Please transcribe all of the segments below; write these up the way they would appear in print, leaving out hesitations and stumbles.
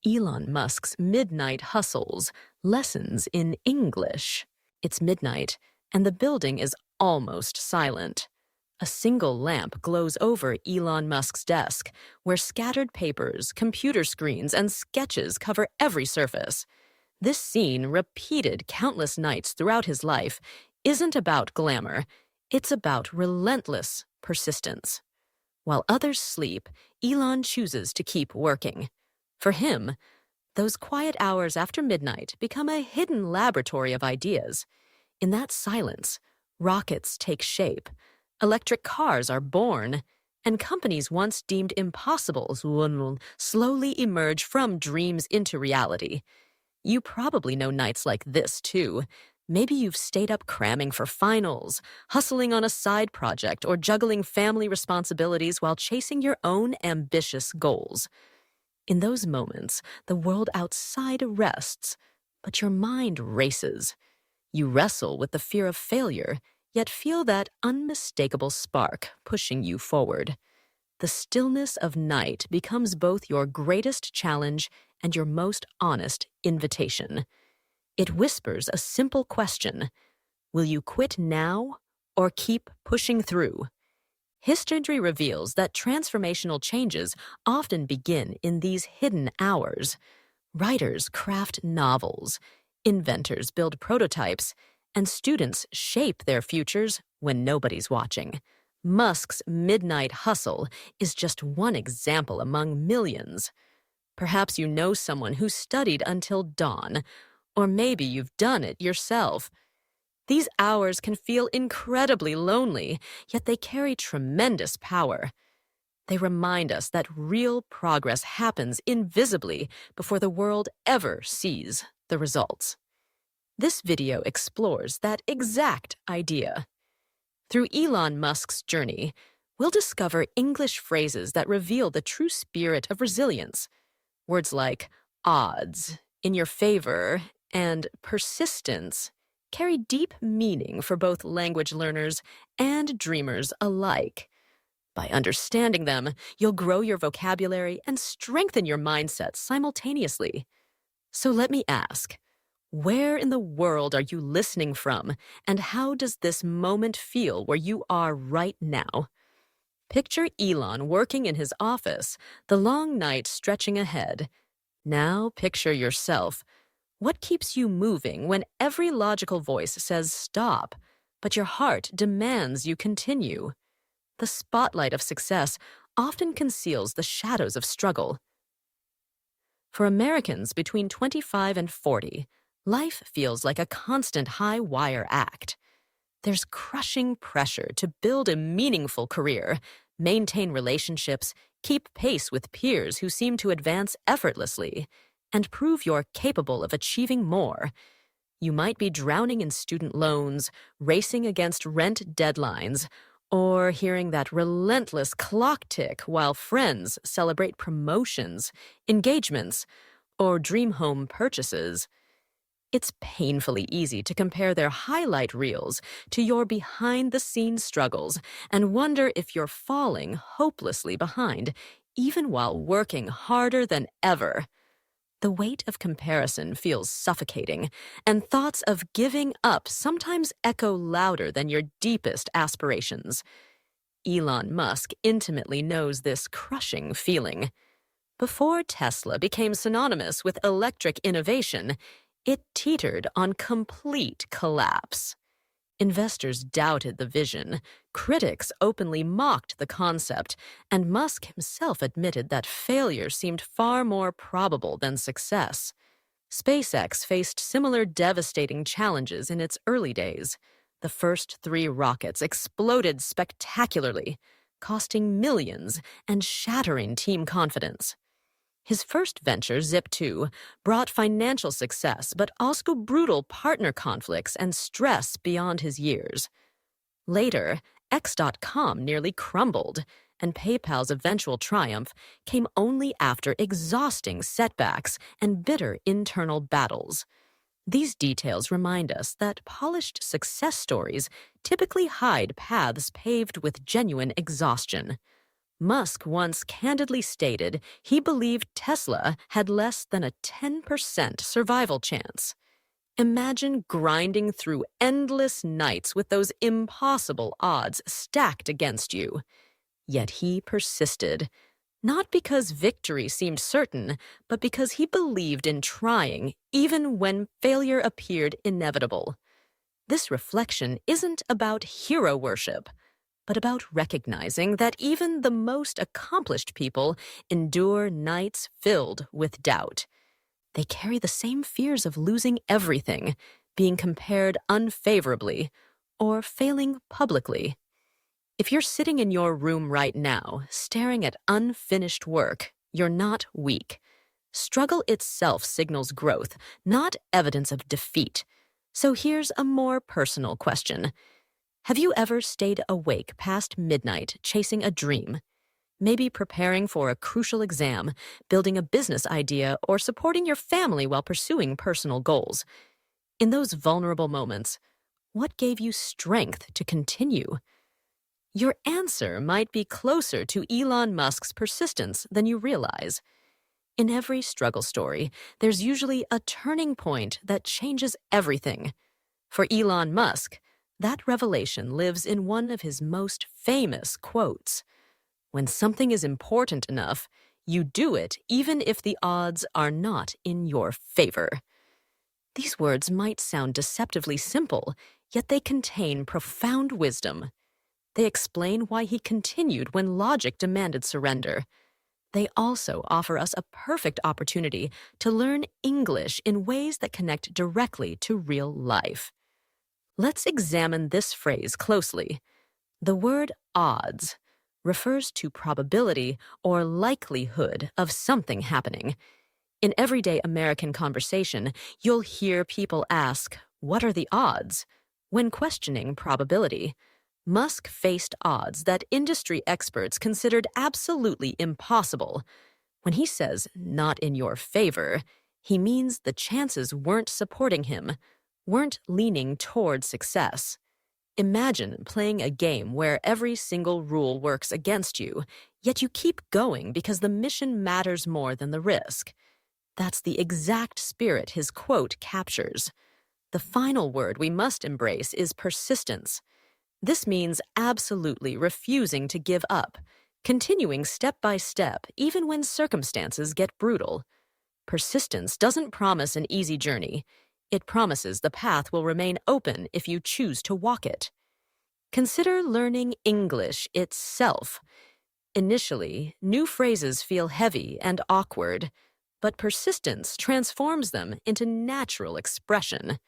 Elon Musk's Midnight Hustles, Lessons in English. It's midnight, and the building is almost silent. A single lamp glows over Elon Musk's desk, where scattered papers, computer screens, and sketches cover every surface. This scene, repeated countless nights throughout his life, isn't about glamour. It's about relentless persistence. While others sleep, Elon chooses to keep working. For him, those quiet hours after midnight become a hidden laboratory of ideas. In that silence, rockets take shape, electric cars are born, and companies once deemed impossible will slowly emerge from dreams into reality. You probably know nights like this, too. Maybe you've stayed up cramming for finals, hustling on a side project, or juggling family responsibilities while chasing your own ambitious goals. In those moments, the world outside rests, but your mind races. You wrestle with the fear of failure, yet feel that unmistakable spark pushing you forward. The stillness of night becomes both your greatest challenge and your most honest invitation. It whispers a simple question: will you quit now or keep pushing through? History reveals that transformational changes often begin in these hidden hours. Writers craft novels, inventors build prototypes, and students shape their futures when nobody's watching. Musk's midnight hustle is just one example among millions. Perhaps you know someone who studied until dawn, or maybe you've done it yourself. These hours can feel incredibly lonely, yet they carry tremendous power. They remind us that real progress happens invisibly before the world ever sees the results. This video explores that exact idea. Through Elon Musk's journey, we'll discover English phrases that reveal the true spirit of resilience. Words like odds, in your favor, and persistence carry deep meaning for both language learners and dreamers alike. By understanding them, you'll grow your vocabulary and strengthen your mindset simultaneously. So let me ask, where in the world are you listening from, and how does this moment feel where you are right now? Picture Elon working in his office, the long night stretching ahead. Now picture yourself. What keeps you moving when every logical voice says stop, but your heart demands you continue? The spotlight of success often conceals the shadows of struggle. For Americans between 25 and 40, life feels like a constant high-wire act. There's crushing pressure to build a meaningful career, maintain relationships, keep pace with peers who seem to advance effortlessly, and prove you're capable of achieving more. You might be drowning in student loans, racing against rent deadlines, or hearing that relentless clock tick while friends celebrate promotions, engagements, or dream home purchases. It's painfully easy to compare their highlight reels to your behind-the-scenes struggles and wonder if you're falling hopelessly behind, even while working harder than ever. The weight of comparison feels suffocating, and thoughts of giving up sometimes echo louder than your deepest aspirations. Elon Musk intimately knows this crushing feeling. Before Tesla became synonymous with electric innovation, it teetered on complete collapse. Investors doubted the vision, critics openly mocked the concept, and Musk himself admitted that failure seemed far more probable than success. SpaceX faced similar devastating challenges in its early days. The first 3 rockets exploded spectacularly, costing millions and shattering team confidence. His first venture, Zip2, brought financial success but also brutal partner conflicts and stress beyond his years. Later, X.com nearly crumbled, and PayPal's eventual triumph came only after exhausting setbacks and bitter internal battles. These details remind us that polished success stories typically hide paths paved with genuine exhaustion. Musk once candidly stated he believed Tesla had less than a 10% survival chance. Imagine grinding through endless nights with those impossible odds stacked against you. Yet he persisted, not because victory seemed certain, but because he believed in trying, even when failure appeared inevitable. This reflection isn't about hero worship, but about recognizing that even the most accomplished people endure nights filled with doubt. They carry the same fears of losing everything, being compared unfavorably, or failing publicly. If you're sitting in your room right now, staring at unfinished work, you're not weak. Struggle itself signals growth, not evidence of defeat. So here's a more personal question. Have you ever stayed awake past midnight chasing a dream? Maybe preparing for a crucial exam, building a business idea, or supporting your family while pursuing personal goals. In those vulnerable moments, what gave you strength to continue? Your answer might be closer to Elon Musk's persistence than you realize. In every struggle story, there's usually a turning point that changes everything. For Elon Musk, that revelation lives in one of his most famous quotes. When something is important enough, you do it even if the odds are not in your favor. These words might sound deceptively simple, yet they contain profound wisdom. They explain why he continued when logic demanded surrender. They also offer us a perfect opportunity to learn English in ways that connect directly to real life. Let's examine this phrase closely. The word odds refers to probability or likelihood of something happening. In everyday American conversation, you'll hear people ask, "What are the odds?" when questioning probability. Musk faced odds that industry experts considered absolutely impossible. When he says, "not in your favor," he means the chances weren't supporting him, weren't leaning toward success. Imagine playing a game where every single rule works against you, yet you keep going because the mission matters more than the risk. That's the exact spirit his quote captures. The final word we must embrace is persistence. This means absolutely refusing to give up, continuing step by step even when circumstances get brutal. Persistence doesn't promise an easy journey. It promises the path will remain open if you choose to walk it. Consider learning English itself. Initially, new phrases feel heavy and awkward, but persistence transforms them into natural expression.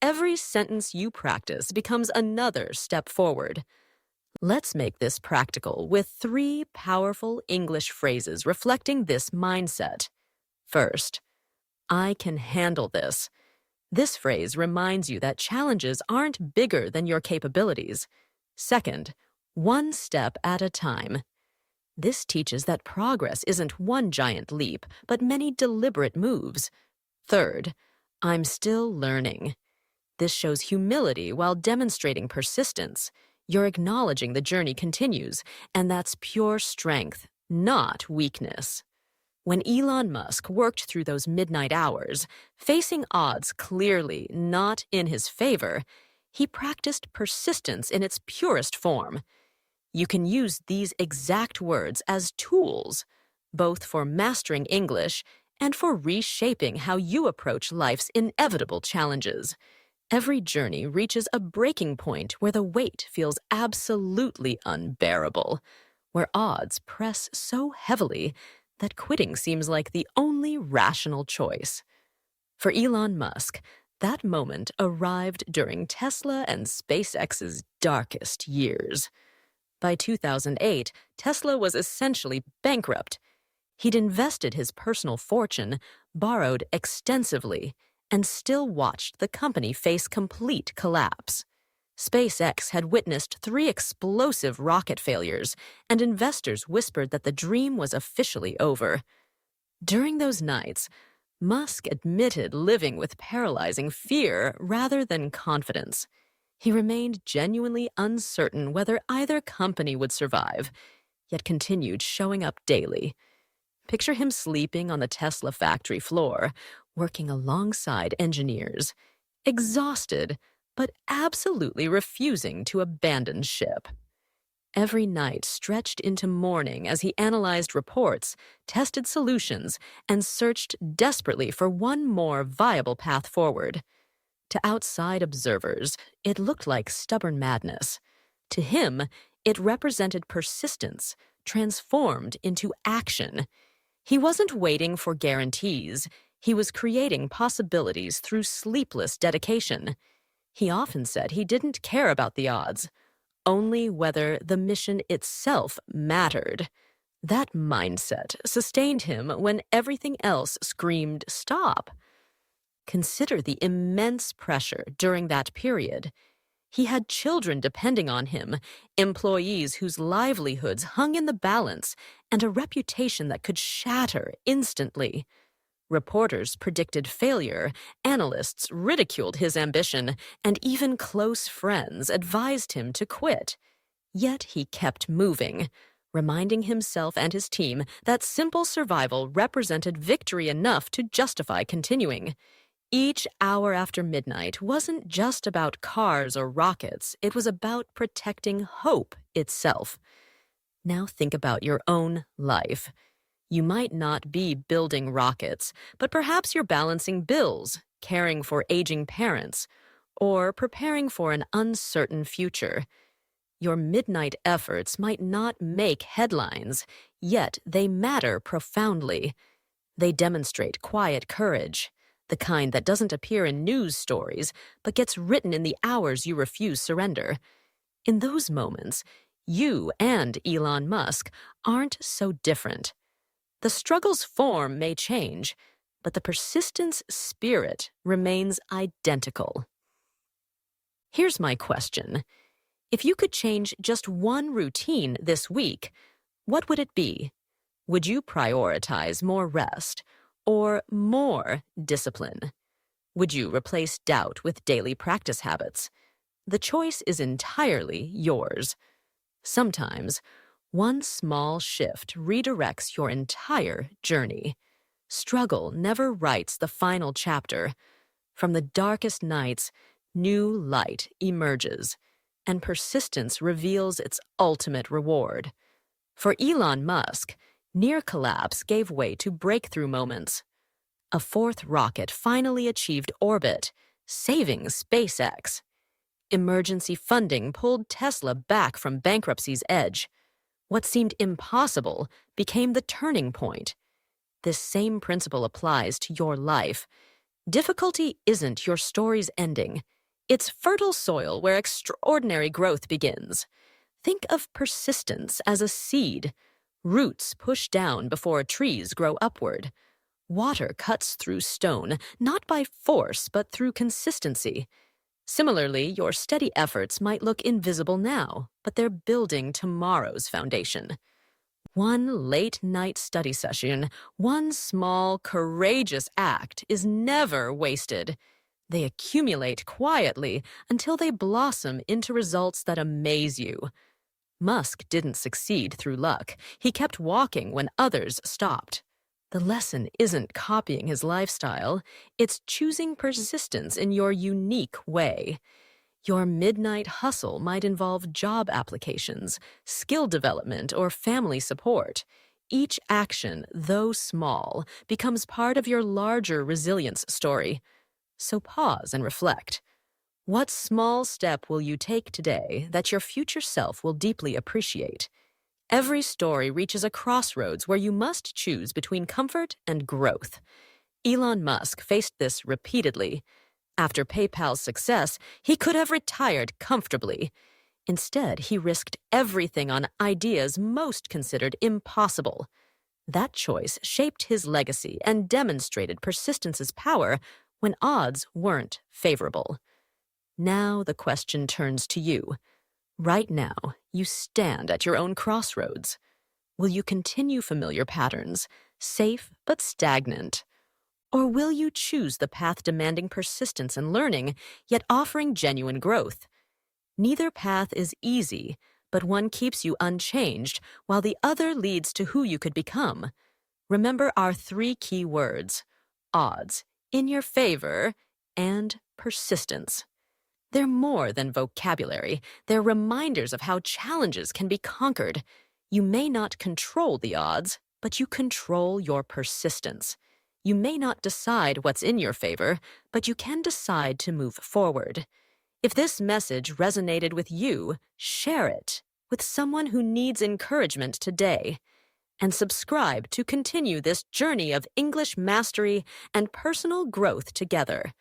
Every sentence you practice becomes another step forward. Let's make this practical with 3 powerful English phrases reflecting this mindset. First, "I can handle this." This phrase reminds you that challenges aren't bigger than your capabilities. Second, "one step at a time." This teaches that progress isn't one giant leap, but many deliberate moves. Third, "I'm still learning." This shows humility while demonstrating persistence. You're acknowledging the journey continues, and that's pure strength, not weakness. When Elon Musk worked through those midnight hours, facing odds clearly not in his favor, he practiced persistence in its purest form. You can use these exact words as tools, both for mastering English and for reshaping how you approach life's inevitable challenges. Every journey reaches a breaking point where the weight feels absolutely unbearable, where odds press so heavily that quitting seems like the only rational choice. For Elon Musk, that moment arrived during Tesla and SpaceX's darkest years. By 2008, Tesla was essentially bankrupt. He'd invested his personal fortune, borrowed extensively, and still watched the company face complete collapse. SpaceX had witnessed 3 explosive rocket failures, and investors whispered that the dream was officially over. During those nights, Musk admitted living with paralyzing fear rather than confidence. He remained genuinely uncertain whether either company would survive. yet continued showing up daily. Picture him sleeping on the Tesla factory floor, working alongside engineers, exhausted, but absolutely refusing to abandon ship. Every night stretched into morning as he analyzed reports, tested solutions, and searched desperately for one more viable path forward. To outside observers, it looked like stubborn madness. To him, it represented persistence, transformed into action. He wasn't waiting for guarantees. He was creating possibilities through sleepless dedication. He often said he didn't care about the odds, only whether the mission itself mattered. That mindset sustained him when everything else screamed stop. Consider the immense pressure during that period. He had children depending on him, employees whose livelihoods hung in the balance, and a reputation that could shatter instantly. Reporters predicted failure, analysts ridiculed his ambition, and even close friends advised him to quit. Yet he kept moving, reminding himself and his team that simple survival represented victory enough to justify continuing. Each hour after midnight wasn't just about cars or rockets, it was about protecting hope itself. Now think about your own life. You might not be building rockets, but perhaps you're balancing bills, caring for aging parents, or preparing for an uncertain future. Your midnight efforts might not make headlines, yet they matter profoundly. They demonstrate quiet courage, the kind that doesn't appear in news stories, but gets written in the hours you refuse surrender. In those moments, you and Elon Musk aren't so different. The struggle's form may change, but the persistence spirit remains identical. Here's my question. If you could change just one routine this week, what would it be? Would you prioritize more rest or more discipline? Would you replace doubt with daily practice habits? The choice is entirely yours. Sometimes, one small shift redirects your entire journey. Struggle never writes the final chapter. From the darkest nights, new light emerges, and persistence reveals its ultimate reward. For Elon Musk, near collapse gave way to breakthrough moments. A fourth rocket finally achieved orbit, saving SpaceX. Emergency funding pulled Tesla back from bankruptcy's edge. What seemed impossible became the turning point. This same principle applies to your life. Difficulty isn't your story's ending. It's fertile soil where extraordinary growth begins. Think of persistence as a seed. Roots push down before trees grow upward. Water cuts through stone, not by force, but through consistency. Similarly, your steady efforts might look invisible now, but they're building tomorrow's foundation. One late-night study session, one small, courageous act is never wasted. They accumulate quietly until they blossom into results that amaze you. Musk didn't succeed through luck. He kept walking when others stopped. The lesson isn't copying his lifestyle, it's choosing persistence in your unique way. Your midnight hustle might involve job applications, skill development, or family support. Each action, though small, becomes part of your larger resilience story. So pause and reflect. What small step will you take today that your future self will deeply appreciate? Every story reaches a crossroads where you must choose between comfort and growth. Elon Musk faced this repeatedly. After PayPal's success, he could have retired comfortably. Instead, he risked everything on ideas most considered impossible. That choice shaped his legacy and demonstrated persistence's power when odds weren't favorable. Now the question turns to you. Right now, you stand at your own crossroads. Will you continue familiar patterns, safe but stagnant? Or will you choose the path demanding persistence and learning, yet offering genuine growth? Neither path is easy, but one keeps you unchanged, while the other leads to who you could become. Remember our three key words: odds, in your favor, and persistence. They're more than vocabulary. They're reminders of how challenges can be conquered. You may not control the odds, but you control your persistence. You may not decide what's in your favor, but you can decide to move forward. If this message resonated with you, share it with someone who needs encouragement today. And subscribe to continue this journey of English mastery and personal growth together.